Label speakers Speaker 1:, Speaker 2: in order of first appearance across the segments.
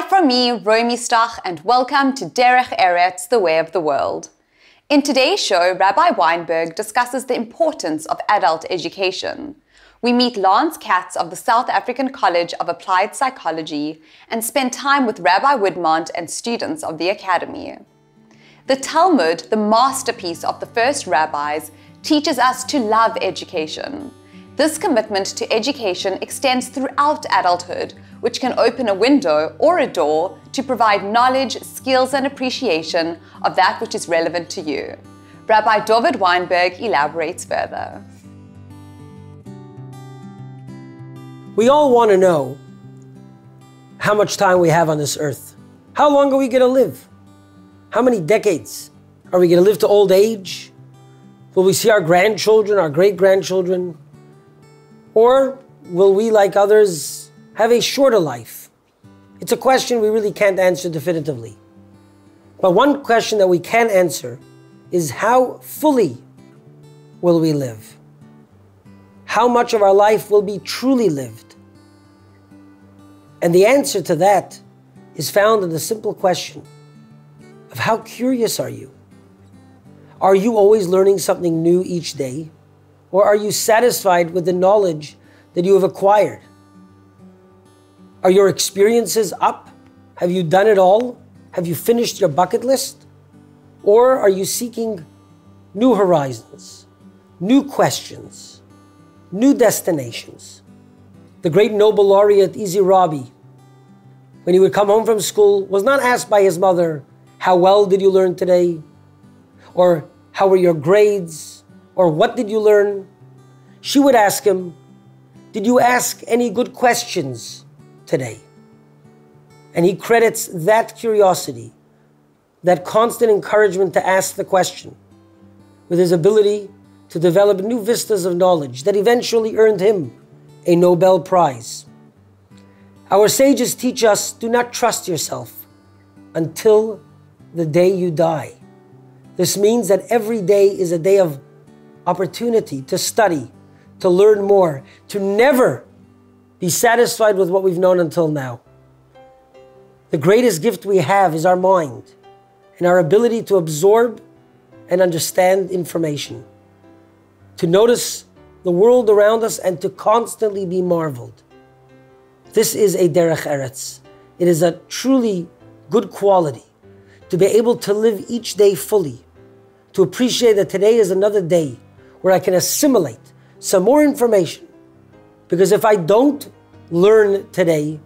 Speaker 1: Hi from me, Romy Stach, and welcome to Derech Eretz, the way of the world. In today's show, Rabbi Wineberg discusses the importance of adult education. We meet Lance Katz of the South African College of Applied Psychology and spend time with Rabbi Widmonte and students of the academy. The Talmud, the masterpiece of the first rabbis, teaches us to love education. This commitment to education extends throughout adulthood, which can open a window or a door to provide knowledge, skills, and appreciation of that which is relevant to you. Rabbi Rabbi Wineberg elaborates further.
Speaker 2: We all want to know how much time we have on this earth. How long are we going to live? How many decades? Are we going to live to old age? Will we see our grandchildren, our great-grandchildren? Or will we, like others, have a shorter life? It's a question we really can't answer definitively. But one question that we can answer is how fully will we live? How much of our life will be truly lived? And the answer to that is found in the simple question of how curious are you? Are you always learning something new each day? Or are you satisfied with the knowledge that you have acquired? Are your experiences up? Have you done it all? Have you finished your bucket list? Or are you seeking new horizons, new questions, new destinations? The great Nobel laureate Easy Robbie, when he would come home from school, was not asked by his mother, how well did you learn today? Or how were your grades? Or what did you learn? She would ask him, did you ask any good questions today? And he credits that curiosity, that constant encouragement to ask the question, with his ability to develop new vistas of knowledge that eventually earned him a Nobel Prize. Our sages teach us, do not trust yourself until the day you die. This means that every day is a day of opportunity to study, to learn more, to never be satisfied with what we've known until now. The greatest gift we have is our mind and our ability to absorb and understand information, to notice the world around us and to constantly be marveled. This is a Derech Eretz. It is a truly good quality to be able to live each day fully, to appreciate that today is another day where I can assimilate some more information. Because if I don't learn today,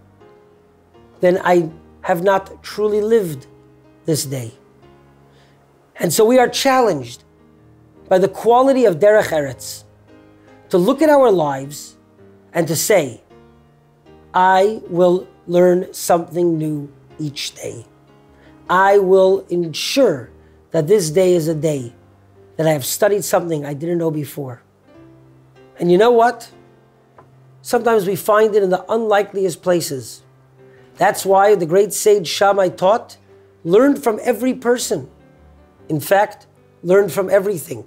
Speaker 2: then I have not truly lived this day. And so we are challenged by the quality of Derech Eretz to look at our lives and to say, I will learn something new each day. I will ensure that this day is a day that I have studied something I didn't know before. And you know what? Sometimes we find it in the unlikeliest places. That's why the great sage Shammai taught, learn from every person. In fact, learn from everything.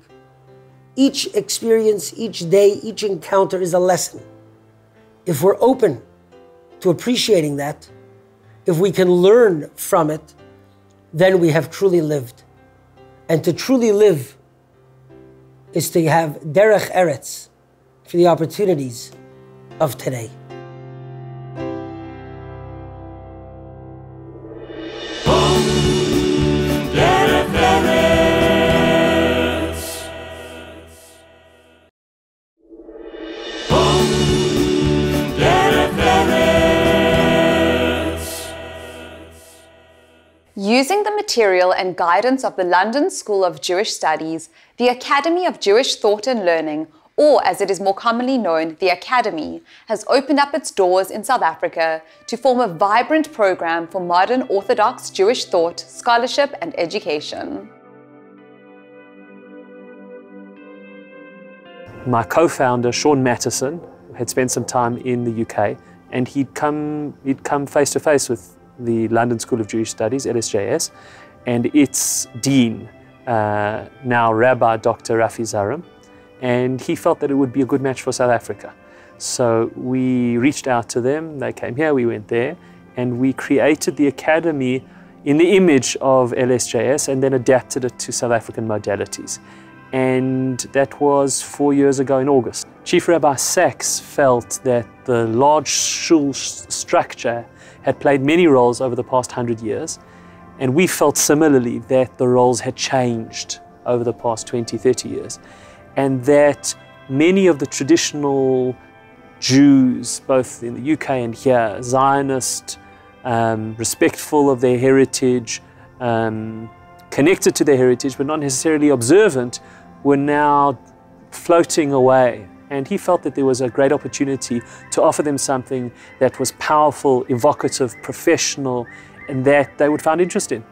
Speaker 2: Each experience, each day, each encounter is a lesson. If we're open to appreciating that, if we can learn from it, then we have truly lived. And to truly live is to have Derech Eretz for the opportunities of today.
Speaker 3: Derech Eretz. Derech Eretz.
Speaker 1: Using the material and guidance of the London School of Jewish Studies, the Academy of Jewish Thought and Learning, or as it is more commonly known, the Academy, has opened up its doors in South Africa to form a vibrant program for modern Orthodox Jewish thought, scholarship, and education.
Speaker 4: My co-founder, Sean Mattison, had spent some time in the UK, and he'd come face to face with the London School of Jewish Studies, LSJS, and its dean, now Rabbi Dr. Rafi Zarim, and he felt that it would be a good match for South Africa. So we reached out to them, they came here, we went there, And we created the academy in the image of LSJS and then adapted it to South African modalities. And that was 4 years ago in August. Chief Rabbi Sachs felt that the large shul structure had played many roles over the past 100 years. And we felt similarly that the roles had changed over the past 20, 30 years. And that many of the traditional Jews, both in the UK and here, Zionist, respectful of their heritage, connected to their heritage, but not necessarily observant, were now floating away. And he felt that there was a great opportunity to offer them something that was powerful, evocative, professional, and that they would find interest in.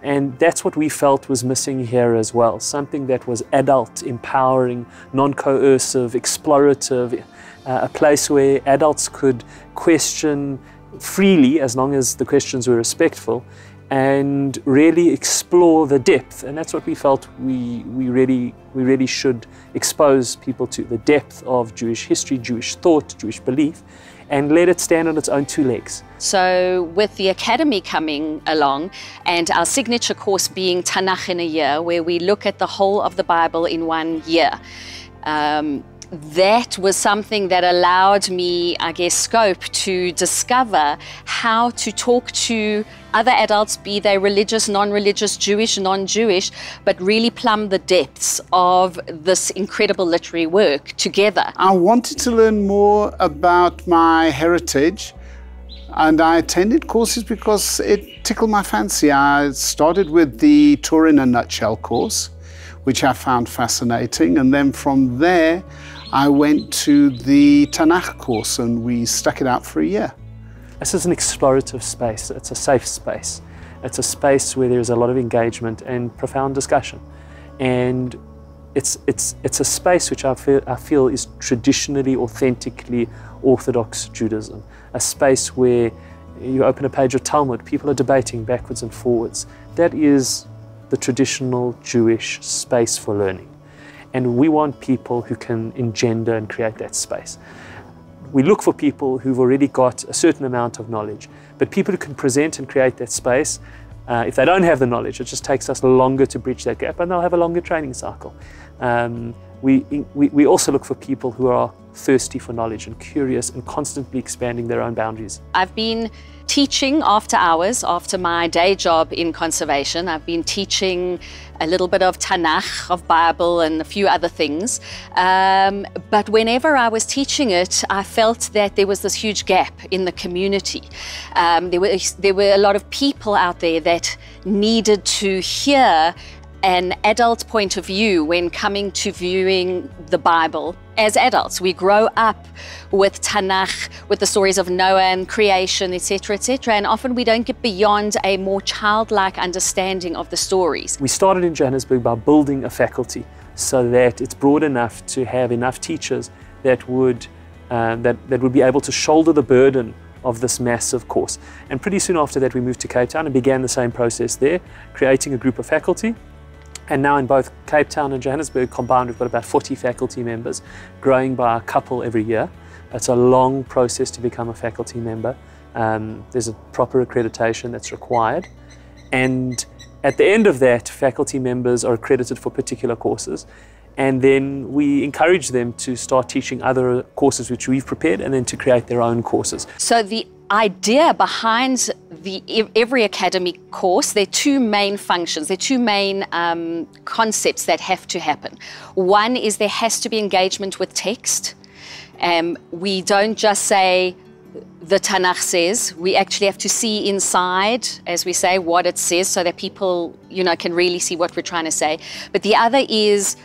Speaker 4: And that's what we felt was missing here as well, something that was adult, empowering, non-coercive, explorative, a place where adults could question freely, as long as the questions were respectful, and really explore the depth. And that's what we felt we really should expose people to, the depth of Jewish history, Jewish thought, Jewish belief, and let it stand on its own two legs.
Speaker 3: So with the academy coming along and our signature course being Tanakh in a year, where we look at the whole of the Bible in 1 year, that was something that allowed me, I guess, scope to discover how to talk to other adults, be they religious, non-religious, Jewish, non-Jewish, but really plumb the depths of this incredible literary work together.
Speaker 5: I wanted to learn more about my heritage, and I attended courses because it tickled my fancy. I started with the Torah in a Nutshell course, which I found fascinating, and then from there I went to the Tanakh course and we stuck it out for a year.
Speaker 4: This is an explorative space. It's a safe space. It's a space where there's a lot of engagement and profound discussion. And it's a space which I feel is traditionally, authentically Orthodox Judaism. A space where you open a page of Talmud, people are debating backwards and forwards. That is the traditional Jewish space for learning. And we want people who can engender and create that space. We look for people who've already got a certain amount of knowledge, but people who can present and create that space, if they don't have the knowledge, it just takes us longer to bridge that gap, and they'll have a longer training cycle. We also look for people who are thirsty for knowledge and curious and constantly expanding their own boundaries.
Speaker 3: I've been teaching after hours, after my day job in conservation. I've been teaching a little bit of Tanakh, of Bible, and a few other things. But whenever I was teaching it, I felt that there was this huge gap in the community. There were a lot of people out there that needed to hear an adult point of view when coming to viewing the Bible. As adults, we grow up with Tanakh, with the stories of Noah and creation, etc., etc., and often we don't get beyond a more childlike understanding of the stories.
Speaker 4: We started in Johannesburg by building a faculty so that it's broad enough to have enough teachers that would be able to shoulder the burden of this massive course. And pretty soon after that, we moved to Cape Town and began the same process there, creating a group of faculty. And now in both Cape Town and Johannesburg combined, we've got about 40 faculty members, growing by a couple every year. It's a long process to become a faculty member. There's a proper accreditation that's required. And at the end of that, faculty members are accredited for particular courses. And then we encourage them to start teaching other courses which we've prepared, and then to create their own courses.
Speaker 3: So the idea behind every academy course, there are two main functions, there are two main concepts that have to happen. One is there has to be engagement with text. We don't just say the Tanakh says, we actually have to see inside, as we say, what it says so that people, can really see what we're trying to say. But the other is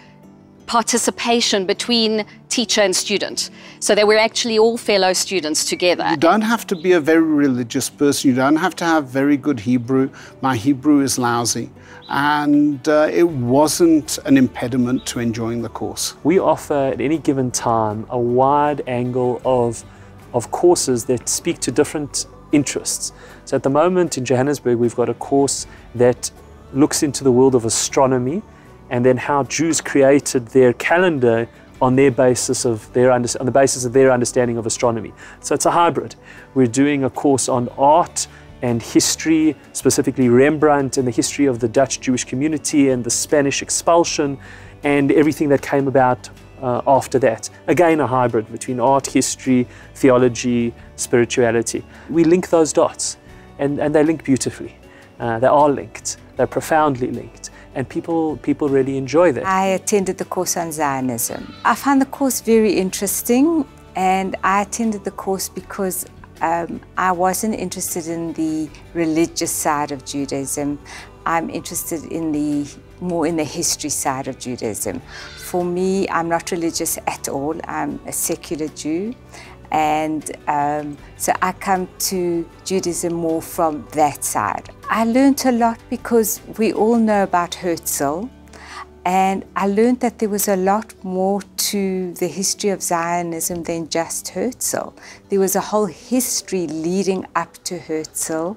Speaker 3: participation between teacher and student, so that we're actually all fellow students together.
Speaker 5: You don't have to be a very religious person. You don't have to have very good Hebrew. My Hebrew is lousy. And it wasn't an impediment to enjoying the course.
Speaker 4: We offer at any given time a wide angle of courses that speak to different interests. So at the moment in Johannesburg, we've got a course that looks into the world of astronomy, and then how Jews created their calendar on the basis of their understanding of astronomy. So it's a hybrid. We're doing a course on art and history, specifically Rembrandt and the history of the Dutch Jewish community and the Spanish expulsion and everything that came about after that. Again, a hybrid between art, history, theology, spirituality. We link those dots, and they link beautifully. They are linked. They're profoundly linked. And people really enjoy that.
Speaker 6: I attended the course on Zionism. I found the course very interesting, and I attended the course because I wasn't interested in the religious side of Judaism. I'm interested in more in the history side of Judaism. For me, I'm not religious at all. I'm a secular Jew. And so I come to Judaism more from that side. I learned a lot because we all know about Herzl, and I learned that there was a lot more to the history of Zionism than just Herzl. There was a whole history leading up to Herzl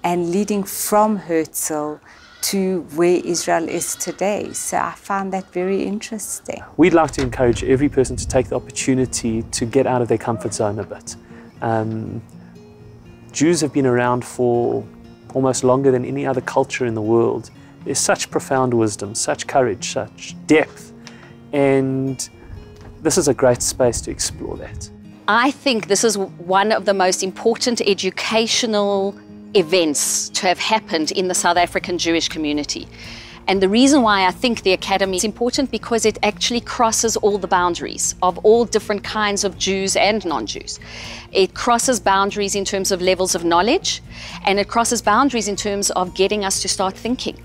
Speaker 6: and leading from Herzl to where Israel is today. So I found that very interesting.
Speaker 4: We'd like to encourage every person to take the opportunity to get out of their comfort zone a bit. Jews have been around for almost longer than any other culture in the world. There's such profound wisdom, such courage, such depth, and this is a great space to explore that.
Speaker 3: I think this is one of the most important educational events to have happened in the South African Jewish community. And the reason why I think the Academy is important because it actually crosses all the boundaries of all different kinds of Jews and non-Jews. It crosses boundaries in terms of levels of knowledge, and it crosses boundaries in terms of getting us to start thinking.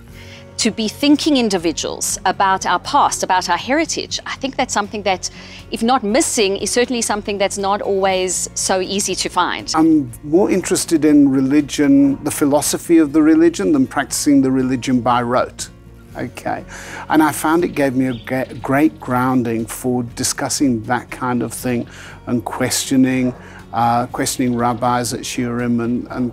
Speaker 3: To be thinking individuals about our past, about our heritage. I think that's something that, if not missing, is certainly something that's not always so easy to find.
Speaker 5: I'm more interested in religion, the philosophy of the religion, than practicing the religion by rote. Okay, and I found it gave me a great grounding for discussing that kind of thing and questioning rabbis at shiurim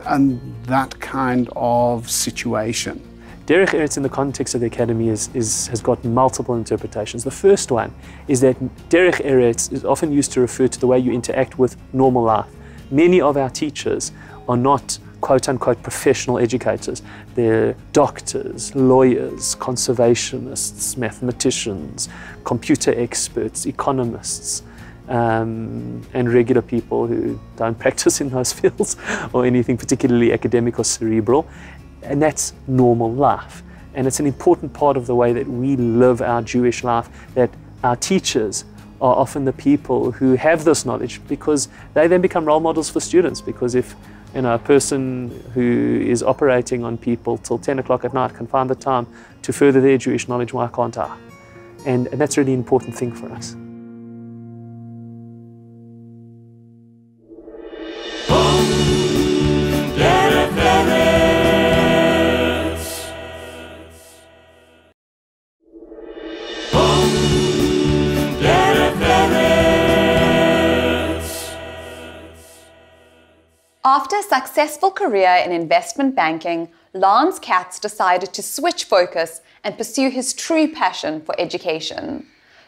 Speaker 5: and that kind of situation.
Speaker 4: Derech Eretz in the context of the Academy has got multiple interpretations. The first one is that Derech Eretz is often used to refer to the way you interact with normal life. Many of our teachers are not quote-unquote professional educators. They're doctors, lawyers, conservationists, mathematicians, computer experts, economists, and regular people who don't practice in those fields or anything particularly academic or cerebral. And that's normal life. And it's an important part of the way that we live our Jewish life, that our teachers are often the people who have this knowledge because they then become role models for students. Because if a person who is operating on people till 10 o'clock at night can find the time to further their Jewish knowledge, why can't I? And that's a really important thing for us.
Speaker 1: After a successful career in investment banking, Lance Katz decided to switch focus and pursue his true passion for education.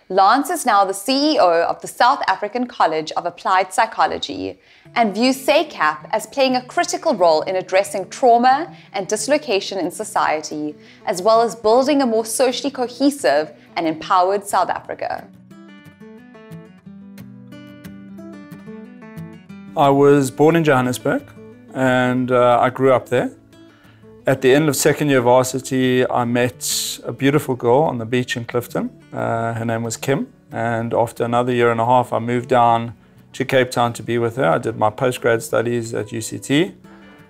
Speaker 1: Lance is now the CEO of the South African College of Applied Psychology and views SACAP as playing a critical role in addressing trauma and dislocation in society, as well as building a more socially cohesive and empowered South Africa.
Speaker 7: I was born in Johannesburg and I grew up there. At the end of second year varsity, I met a beautiful girl on the beach in Clifton. Her name was Kim, and after another year and a half, I moved down to Cape Town to be with her. I did my postgrad studies at UCT,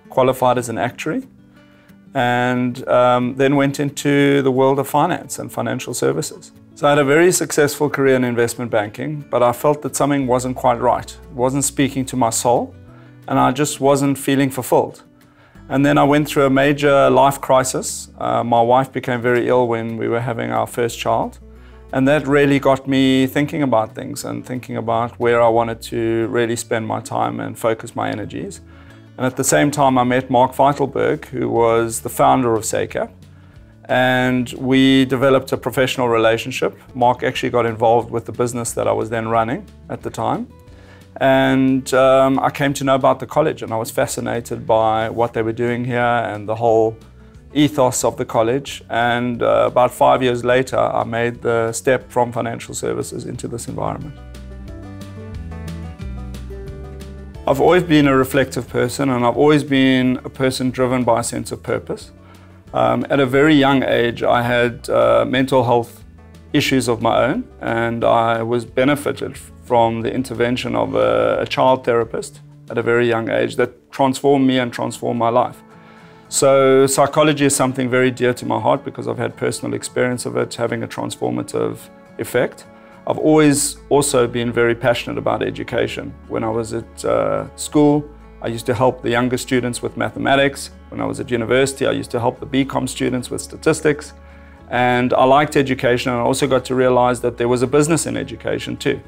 Speaker 7: qualified as an actuary, and then went into the world of finance and financial services. So I had a very successful career in investment banking, but I felt that something wasn't quite right. It wasn't speaking to my soul, and I just wasn't feeling fulfilled. And then I went through a major life crisis. My wife became very ill when we were having our first child. And that really got me thinking about things and thinking about where I wanted to really spend my time and focus my energies. And at the same time, I met Mark Weitelberg, who was the founder of SACAP. and we developed a professional relationship. Mark actually got involved with the business that I was then running at the time. And I came to know about the college, and I was fascinated by what they were doing here and the whole ethos of the college. And about 5 years later, I made the step from financial services into this environment. I've always been a reflective person, and I've always been a person driven by a sense of purpose. At a very young age, I had mental health issues of my own, and I was benefited from the intervention of a child therapist at a very young age that transformed me and transformed my life. So psychology is something very dear to my heart because I've had personal experience of it having a transformative effect. I've always also been very passionate about education. When I was at school, I used to help the younger students with mathematics. When I was at university, I used to help the BCom students with statistics. And I liked education, and I also got to realize that there was a business in education too.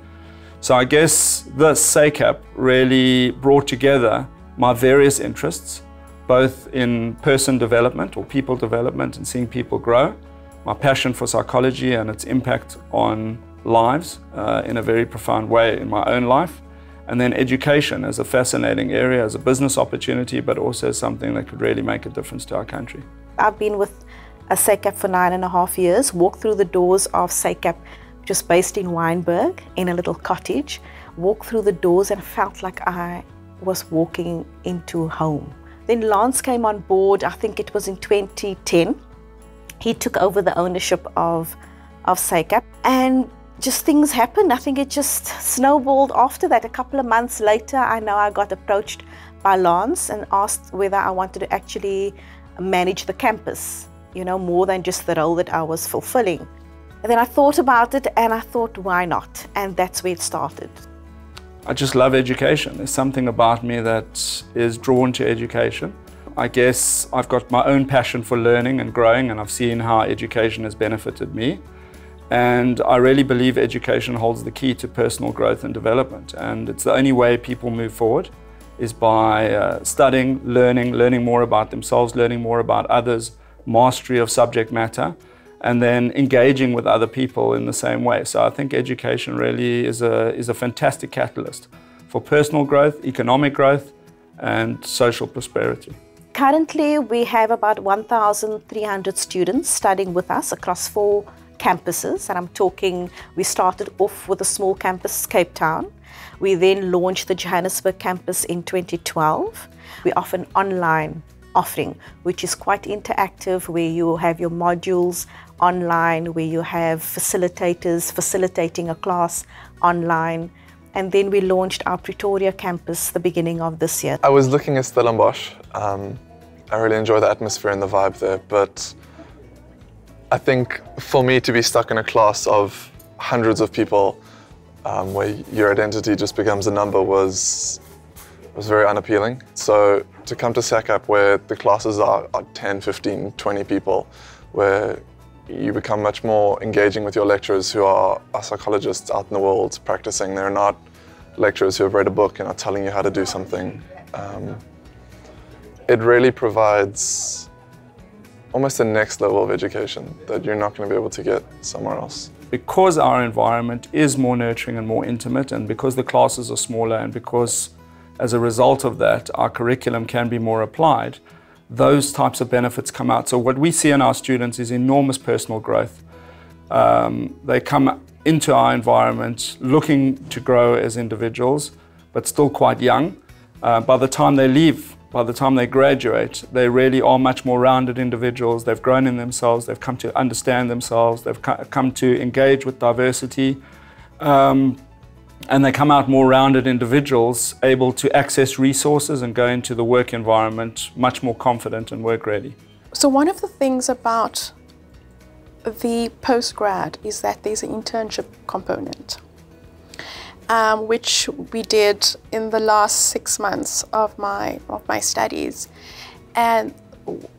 Speaker 7: So I guess this SACAP really brought together my various interests, both in person development or people development and seeing people grow, my passion for psychology and its impact on lives in a very profound way in my own life, and then education as a fascinating area, as a business opportunity, but also something that could really make a difference to our country.
Speaker 8: I've been with a SACAP for 9.5 years, walked through the doors of SACAP, which is based in Wineberg, in a little cottage, walked through the doors and felt like I was walking into home. Then Lance came on board, I think it was in 2010. He took over the ownership of SACAP, and just things happened. I think it just snowballed after that. A couple of months later, I know I got approached by Lance and asked whether I wanted to actually manage the campus, you know, more than just the role that I was fulfilling. And then I thought about it and I thought, why not? And that's where it started.
Speaker 7: I just love education. There's something about me that is drawn to education. I guess I've got my own passion for learning and growing, and I've seen how education has benefited me. And I really believe education holds the key to personal growth and development. And it's the only way people move forward is by studying, learning more about themselves, learning more about others, mastery of subject matter, and then engaging with other people in the same way. So I think education really is a fantastic catalyst for personal growth, economic growth, and social prosperity.
Speaker 8: Currently, we have about 1,300 students studying with us across 4 campuses, and I'm talking, we started off with a small campus, Cape Town. We then launched the Johannesburg campus in 2012. We offer an online offering, which is quite interactive, where you have your modules online, where you have facilitators facilitating a class online. And then we launched our Pretoria campus the beginning of this year.
Speaker 9: I was looking at Stellenbosch. I really enjoy the atmosphere and the vibe there, but I think for me to be stuck in a class of hundreds of people where your identity just becomes a number was very unappealing. So to come to SACAP where the classes are 10, 15, 20 people, where you become much more engaging with your lecturers who are psychologists out in the world practicing. They're not lecturers who have read a book and are telling you how to do something. It really provides almost the next level of education that you're not going to be able to get somewhere else.
Speaker 7: Because our environment is more nurturing and more intimate, and because the classes are smaller, and because as a result of that our curriculum can be more applied, those types of benefits come out. So what we see in our students is enormous personal growth. They come into our environment looking to grow as individuals, but still quite young. By the time they leave, by the time they graduate, they really are much more rounded individuals. They've grown in themselves, they've come to understand themselves, they've come to engage with diversity, and they come out more rounded individuals, able to access resources and go into the work environment much more confident and work ready.
Speaker 10: So one of the things about the postgrad is that there's an internship component, which we did in the last 6 months of my studies. And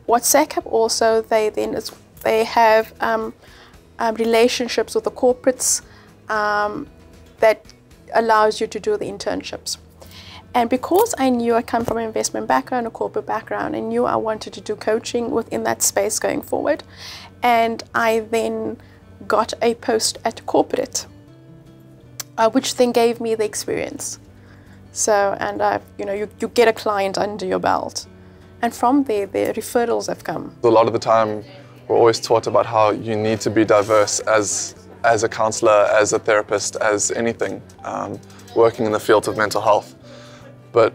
Speaker 10: what SACAP also, they have relationships with the corporates that allows you to do the internships. And because I knew I come from an investment background, a corporate background, I knew I wanted to do coaching within that space going forward. And I then got a post at corporate, which then gave me the experience. So, and you get a client under your belt. And from there, the referrals have come.
Speaker 9: A lot of the time, we're always taught about how you need to be diverse as a counselor, as a therapist, as anything, working in the field of mental health. But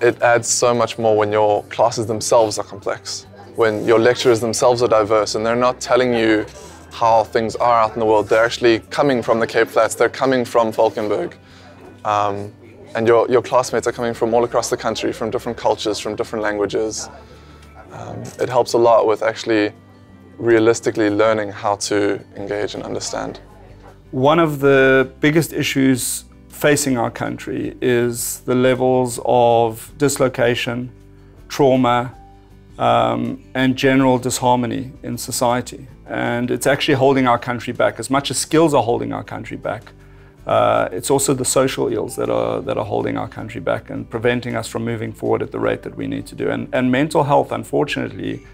Speaker 9: it adds so much more when your classes themselves are complex, when your lecturers themselves are diverse and they're not telling you how things are out in the world. They're actually coming from the Cape Flats, they're coming from Valkenburg. And your classmates are coming from all across the country, from different cultures, from different languages. It helps a lot with actually realistically learning how to engage and understand.
Speaker 7: One of the biggest issues facing our country is the levels of dislocation, trauma, and general disharmony in society. And it's actually holding our country back. As much as skills are holding our country back, it's also the social ills that are holding our country back and preventing us from moving forward at the rate that we need to do. And mental health, unfortunately,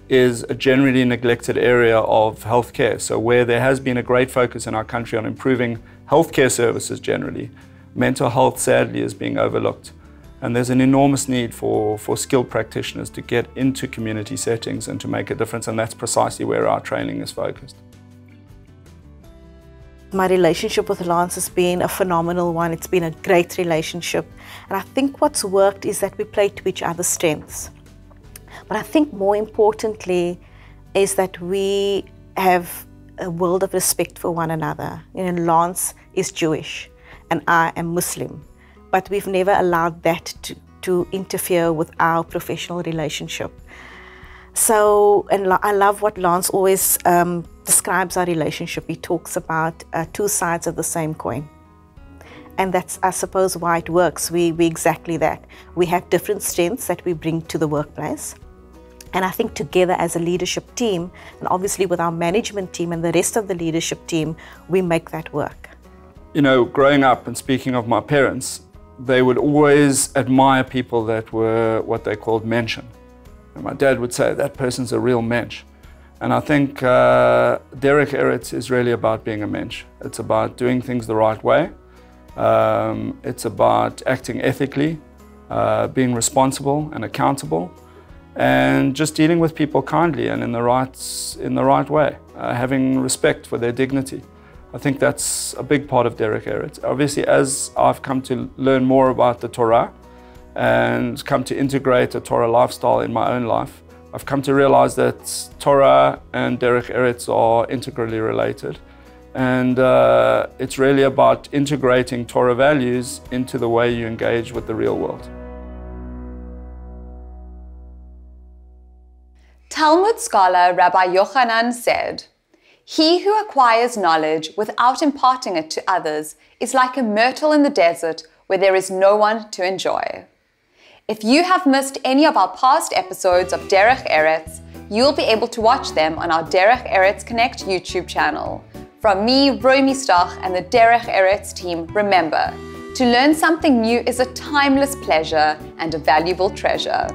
Speaker 7: is a generally neglected area of healthcare. So where there has been a great focus in our country on improving healthcare services generally, mental health sadly is being overlooked. And there's an enormous need for skilled practitioners to get into community settings and to make a difference, and that's precisely where our training is focused.
Speaker 8: My relationship with Lance has been a phenomenal one. It's been a great relationship. And I think what's worked is that we play to each other's strengths. But I think more importantly is that we have a world of respect for one another. You know, Lance is Jewish and I am Muslim, but we've never allowed that to interfere with our professional relationship. So, and I love what Lance always describes our relationship. He talks about two sides of the same coin. And that's, I suppose, why it works. We exactly that. We have different strengths that we bring to the workplace. And I think together as a leadership team, and obviously with our management team and the rest of the leadership team, we make that work.
Speaker 7: You know, growing up and speaking of my parents, they would always admire people that were what they called Menschen. And my dad would say, that person's a real mensch. And I think Derech Eretz is really about being a mensch. It's about doing things the right way. It's about acting ethically, being responsible and accountable, and just dealing with people kindly and in the right way, having respect for their dignity. I think that's a big part of Derech Eretz. Obviously, as I've come to learn more about the Torah and come to integrate a Torah lifestyle in my own life, I've come to realize that Torah and Derech Eretz are integrally related. And it's really about integrating Torah values into the way you engage with the real world.
Speaker 1: Talmud scholar Rabbi Yochanan said, "He who acquires knowledge without imparting it to others is like a myrtle in the desert where there is no one to enjoy." If you have missed any of our past episodes of Derech Eretz, you'll be able to watch them on our Derech Eretz Connect YouTube channel. From me, Romy Stoch, and the Derech Eretz team, remember, to learn something new is a timeless pleasure and a valuable treasure.